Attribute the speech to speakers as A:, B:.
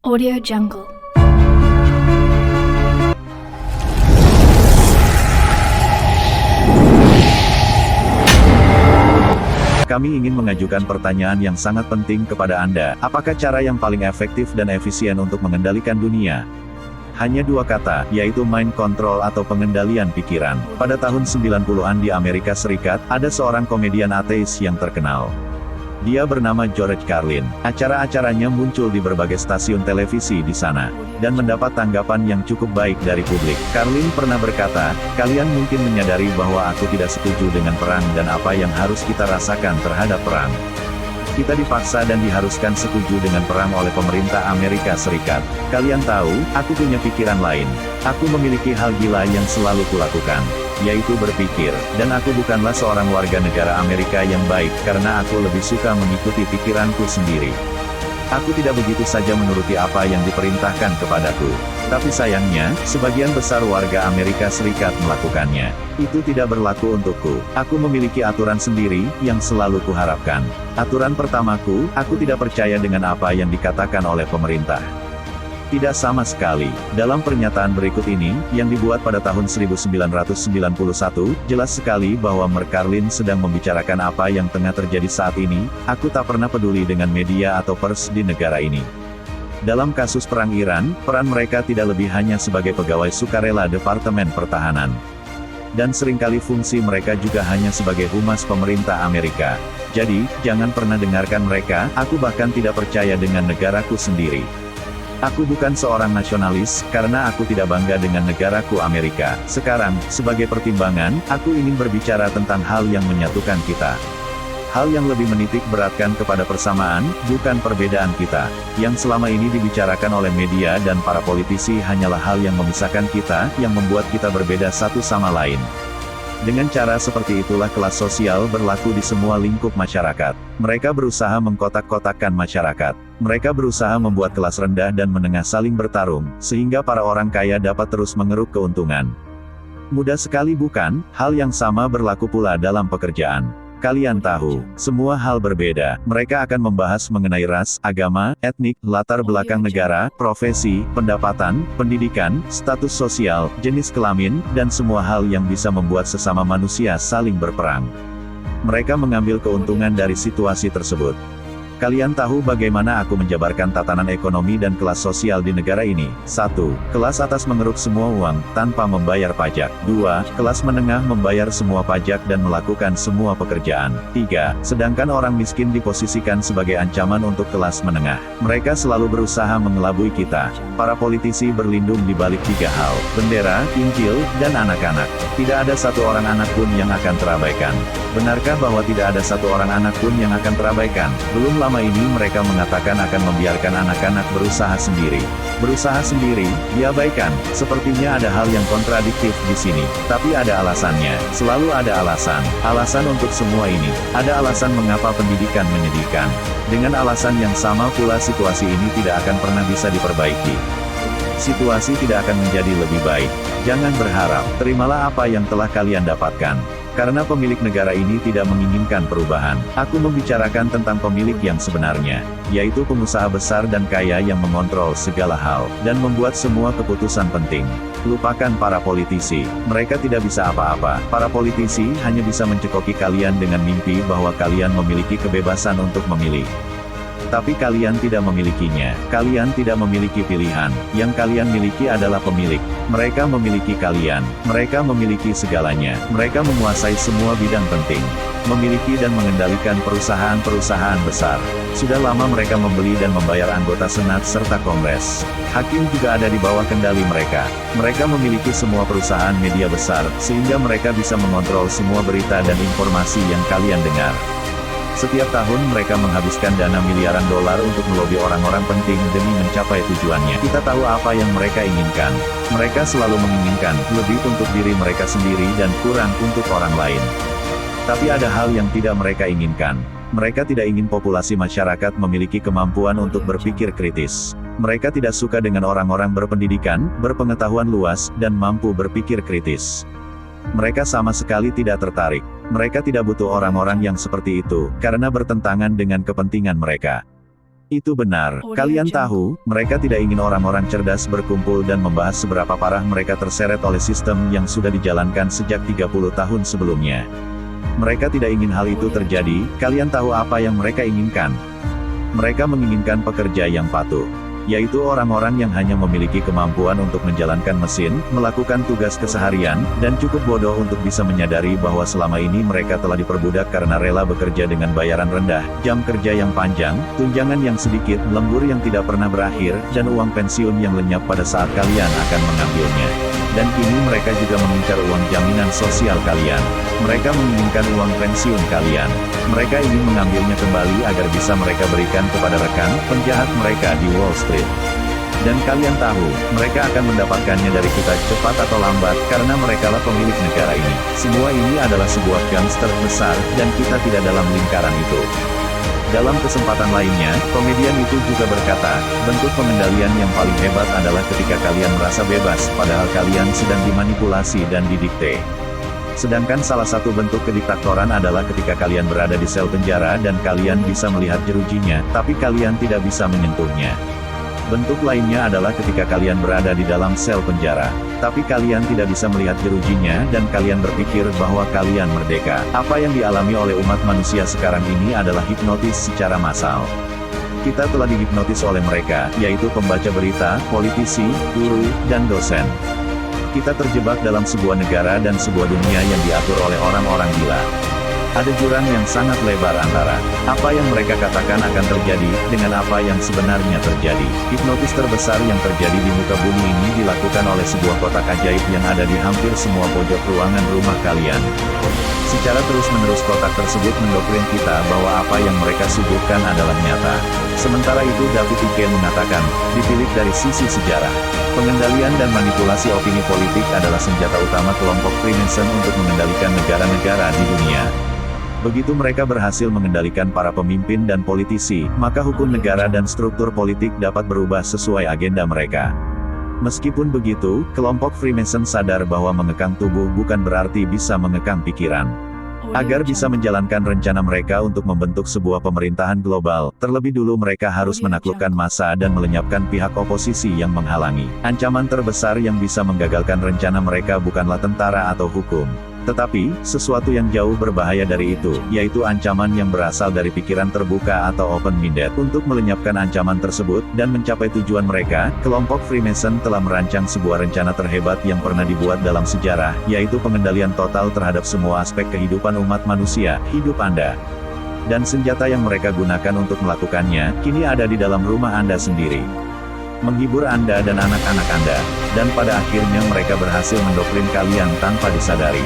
A: Audio Jungle.
B: Kami ingin mengajukan pertanyaan yang sangat penting kepada Anda. Apakah cara yang paling efektif dan efisien untuk mengendalikan dunia? Hanya dua kata, yaitu mind control atau pengendalian pikiran. Pada tahun 90-an di Amerika Serikat, ada seorang komedian ateis yang terkenal. Dia bernama George Carlin. Acara-acaranya muncul di berbagai stasiun televisi di sana, dan mendapat tanggapan yang cukup baik dari publik. Carlin pernah berkata, "Kalian mungkin menyadari bahwa aku tidak setuju dengan perang dan apa yang harus kita rasakan terhadap perang. Kita dipaksa dan diharuskan setuju dengan perang oleh pemerintah Amerika Serikat. Kalian tahu, aku punya pikiran lain. Aku memiliki hal gila yang selalu kulakukan, yaitu berpikir, dan aku bukanlah seorang warga negara Amerika yang baik karena aku lebih suka mengikuti pikiranku sendiri. Aku tidak begitu saja menuruti apa yang diperintahkan kepadaku. Tapi sayangnya, sebagian besar warga Amerika Serikat melakukannya. Itu tidak berlaku untukku. Aku memiliki aturan sendiri, yang selalu kuharapkan. Aturan pertamaku, aku tidak percaya dengan apa yang dikatakan oleh pemerintah. Tidak sama sekali. Dalam pernyataan berikut ini, yang dibuat pada tahun 1991, jelas sekali bahwa Carlin sedang membicarakan apa yang tengah terjadi saat ini. Aku tak pernah peduli dengan media atau pers di negara ini. Dalam kasus perang Iran, peran mereka tidak lebih hanya sebagai pegawai sukarela Departemen Pertahanan. Dan seringkali fungsi mereka juga hanya sebagai humas pemerintah Amerika. Jadi, jangan pernah dengarkan mereka. Aku bahkan tidak percaya dengan negaraku sendiri. Aku bukan seorang nasionalis, karena aku tidak bangga dengan negaraku Amerika. Sekarang, sebagai pertimbangan, aku ingin berbicara tentang hal yang menyatukan kita. Hal yang lebih menitik beratkan kepada persamaan, bukan perbedaan kita. Yang selama ini dibicarakan oleh media dan para politisi hanyalah hal yang memisahkan kita, yang membuat kita berbeda satu sama lain. Dengan cara seperti itulah kelas sosial berlaku di semua lingkup masyarakat. Mereka berusaha mengkotak-kotakkan masyarakat. Mereka berusaha membuat kelas rendah dan menengah saling bertarung, sehingga para orang kaya dapat terus mengeruk keuntungan. Mudah sekali bukan? Hal yang sama berlaku pula dalam pekerjaan. Kalian tahu, semua hal berbeda. Mereka akan membahas mengenai ras, agama, etnik, latar belakang negara, profesi, pendapatan, pendidikan, status sosial, jenis kelamin, dan semua hal yang bisa membuat sesama manusia saling berperang. Mereka mengambil keuntungan dari situasi tersebut. Kalian tahu bagaimana aku menjabarkan tatanan ekonomi dan kelas sosial di negara ini? 1. Kelas atas mengeruk semua uang, tanpa membayar pajak. 2. Kelas menengah membayar semua pajak dan melakukan semua pekerjaan. 3. Sedangkan orang miskin diposisikan sebagai ancaman untuk kelas menengah. Mereka selalu berusaha mengelabui kita. Para politisi berlindung di balik 3 hal: bendera, Injil, dan anak-anak. Tidak ada satu orang anak pun yang akan terabaikan. Benarkah bahwa tidak ada satu orang anak pun yang akan terabaikan? Belum lama ini mereka mengatakan akan membiarkan anak-anak berusaha sendiri. Berusaha sendiri, diabaikan. Sepertinya ada hal yang kontradiktif di sini. Tapi ada alasannya. Selalu ada alasan. Alasan untuk semua ini. Ada alasan mengapa pendidikan menyedihkan. Dengan alasan yang sama pula situasi ini tidak akan pernah bisa diperbaiki. Situasi tidak akan menjadi lebih baik. Jangan berharap. Terimalah apa yang telah kalian dapatkan. Karena pemilik negara ini tidak menginginkan perubahan. Aku membicarakan tentang pemilik yang sebenarnya, yaitu pengusaha besar dan kaya yang mengontrol segala hal, dan membuat semua keputusan penting. Lupakan para politisi. Mereka tidak bisa apa-apa. Para politisi hanya bisa mencekoki kalian dengan mimpi bahwa kalian memiliki kebebasan untuk memilih. Tapi kalian tidak memilikinya. Kalian tidak memiliki pilihan. Yang kalian miliki adalah pemilik. Mereka memiliki kalian. Mereka memiliki segalanya. Mereka menguasai semua bidang penting. Memiliki dan mengendalikan perusahaan-perusahaan besar. Sudah lama mereka membeli dan membayar anggota Senat serta Kongres. Hakim juga ada di bawah kendali mereka. Mereka memiliki semua perusahaan media besar, sehingga mereka bisa mengontrol semua berita dan informasi yang kalian dengar. Setiap tahun mereka menghabiskan dana miliaran dolar untuk melobi orang-orang penting demi mencapai tujuannya. Kita tahu apa yang mereka inginkan. Mereka selalu menginginkan lebih untuk diri mereka sendiri dan kurang untuk orang lain. Tapi ada hal yang tidak mereka inginkan. Mereka tidak ingin populasi masyarakat memiliki kemampuan untuk berpikir kritis. Mereka tidak suka dengan orang-orang berpendidikan, berpengetahuan luas, dan mampu berpikir kritis. Mereka sama sekali tidak tertarik. Mereka tidak butuh orang-orang yang seperti itu, karena bertentangan dengan kepentingan mereka. Itu benar. Kalian tahu, mereka tidak ingin orang-orang cerdas berkumpul dan membahas seberapa parah mereka terseret oleh sistem yang sudah dijalankan sejak 30 tahun sebelumnya. Mereka tidak ingin hal itu terjadi. Kalian tahu apa yang mereka inginkan? Mereka menginginkan pekerja yang patuh, yaitu orang-orang yang hanya memiliki kemampuan untuk menjalankan mesin, melakukan tugas keseharian, dan cukup bodoh untuk bisa menyadari bahwa selama ini mereka telah diperbudak karena rela bekerja dengan bayaran rendah, jam kerja yang panjang, tunjangan yang sedikit, lembur yang tidak pernah berakhir, dan uang pensiun yang lenyap pada saat kalian akan mengambilnya. Dan kini mereka juga mengincar uang jaminan sosial kalian. Mereka menginginkan uang pensiun kalian. Mereka ingin mengambilnya kembali agar bisa mereka berikan kepada rekan penjahat mereka di Wall Street. Dan kalian tahu, mereka akan mendapatkannya dari kita cepat atau lambat, karena merekalah pemilik negara ini. Semua ini adalah sebuah gangster besar, dan kita tidak dalam lingkaran itu. Dalam kesempatan lainnya, komedian itu juga berkata, bentuk pengendalian yang paling hebat adalah ketika kalian merasa bebas, padahal kalian sedang dimanipulasi dan didikte. Sedangkan salah satu bentuk kediktatoran adalah ketika kalian berada di sel penjara dan kalian bisa melihat jerujinya, tapi kalian tidak bisa menyentuhnya. Bentuk lainnya adalah ketika kalian berada di dalam sel penjara, tapi kalian tidak bisa melihat jerujinya dan kalian berpikir bahwa kalian merdeka. Apa yang dialami oleh umat manusia sekarang ini adalah hipnotis secara massal. Kita telah dihipnotis oleh mereka, yaitu pembaca berita, politisi, guru, dan dosen. Kita terjebak dalam sebuah negara dan sebuah dunia yang diatur oleh orang-orang gila. Ada jurang yang sangat lebar antara apa yang mereka katakan akan terjadi, dengan apa yang sebenarnya terjadi. Hipnotis terbesar yang terjadi di muka bumi ini dilakukan oleh sebuah kotak ajaib yang ada di hampir semua pojok ruangan rumah kalian. Secara terus-menerus kotak tersebut mendoktrin kita bahwa apa yang mereka suguhkan adalah nyata. Sementara itu David Icke mengatakan, ditilik dari sisi sejarah, pengendalian dan manipulasi opini politik adalah senjata utama kelompok Freemason untuk mengendalikan negara-negara di dunia. Begitu mereka berhasil mengendalikan para pemimpin dan politisi, maka hukum negara dan struktur politik dapat berubah sesuai agenda mereka. Meskipun begitu, kelompok Freemason sadar bahwa mengekang tubuh bukan berarti bisa mengekang pikiran. Agar bisa menjalankan rencana mereka untuk membentuk sebuah pemerintahan global, terlebih dulu mereka harus menaklukkan massa dan melenyapkan pihak oposisi yang menghalangi. Ancaman terbesar yang bisa menggagalkan rencana mereka bukanlah tentara atau hukum, tetapi sesuatu yang jauh berbahaya dari itu, yaitu ancaman yang berasal dari pikiran terbuka atau open-minded. Untuk melenyapkan ancaman tersebut, dan mencapai tujuan mereka, kelompok Freemason telah merancang sebuah rencana terhebat yang pernah dibuat dalam sejarah, yaitu pengendalian total terhadap semua aspek kehidupan umat manusia, hidup Anda. Dan senjata yang mereka gunakan untuk melakukannya, kini ada di dalam rumah Anda sendiri. Menghibur Anda dan anak-anak Anda, dan pada akhirnya mereka berhasil mendoktrin kalian tanpa disadari.